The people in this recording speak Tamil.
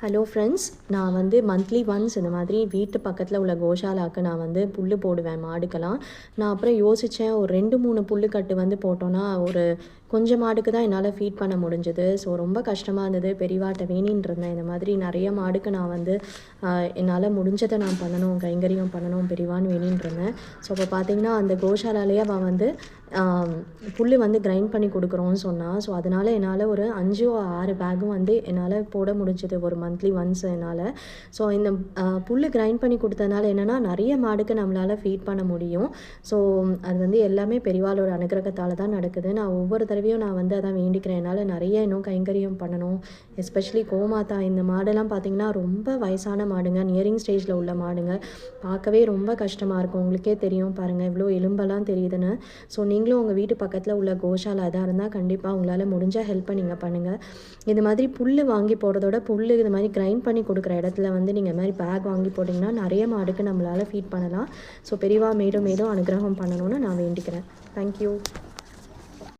ஹலோ ஃப்ரெண்ட்ஸ், நான் வந்து மந்த்லி ஒன்ஸ் இந்த மாதிரி வீட்டு பக்கத்தில் உள்ள கோஷாலாவுக்கு நான் வந்து புல் போடுவேன் மாடுக்கெல்லாம். நான் அப்புறம் யோசித்தேன், ஒரு 2-3 புல்லுக்கட்டு வந்து போட்டோன்னா ஒரு கொஞ்சம் மாடுக்கு தான் என்னால் ஃபீட் பண்ண முடிஞ்சுது. ஸோ ரொம்ப கஷ்டமாக இருந்தது. பெரியவாட்ட வேணின்னு இருந்தேன், இந்த மாதிரி நிறைய மாடுக்கு நான் வந்து என்னால் முடிஞ்சதை நான் பண்ணணும், கைங்கரியம் பண்ணணும் பெரியவான்னு வேணின்னு இருந்தேன். ஸோ அப்போ பார்த்திங்கன்னா அந்த கோஷாலாலேயே அவள் வந்து புல் வந்து கிரைண்ட் பண்ணி கொடுக்குறோன்னு சொன்னான். ஸோ அதனால் என்னால் ஒரு 5-6 பேக்கும் வந்து என்னால் போட முடிஞ்சது ஒரு மந்த்லி ஒன்ஸ் என்னால். ஸோ இந்த புல் கிரைண்ட் பண்ணி கொடுத்ததுனால என்னென்னா நிறைய மாடுக்கு நம்மளால் ஃபீட் பண்ண முடியும். ஸோ அது வந்து எல்லாமே பெரியவாளோட அனுகிரகத்தால் தான் நடக்குது. நான் ஒவ்வொரு தடவையும் நான் வந்து அதான் வேண்டிக்கிறேன், என்னால் நிறைய இன்னும் கைங்கரியம் பண்ணணும். எஸ்பெஷலி கோமாதா இந்த மாடெல்லாம் பார்த்திங்கன்னா ரொம்ப வயசான மாடுங்க, நியரிங் ஸ்டேஜில் உள்ள மாடுங்க. பார்க்கவே ரொம்ப கஷ்டமாக இருக்கும். உங்களுக்கே தெரியும் பாருங்கள் இவ்வளோ எலும்பெல்லாம் தெரியுதுன்னு. ஸோ நீங்களும் உங்கள் வீட்டு பக்கத்தில் உள்ள கோஷாலா எதாக இருந்தால் கண்டிப்பாக உங்களால் முடிஞ்சால் ஹெல்ப்பை நீங்கள் பண்ணுங்கள். இது மாதிரி புல் வாங்கி போடுறதோட புல் இது மாதிரி கிரைண்ட் பண்ணி கொடுக்குற இடத்துல வந்து நீங்கள் இது மாதிரி பேக் வாங்கி போட்டிங்கன்னா நிறைய மாடுக்கு நம்மளால் ஃபீட் பண்ணலாம். ஸோ பெரியவா மேலும் மேலும் அனுகிரகம் பண்ணணும்னு நான் வேண்டிக்கிறேன். தேங்க்யூ.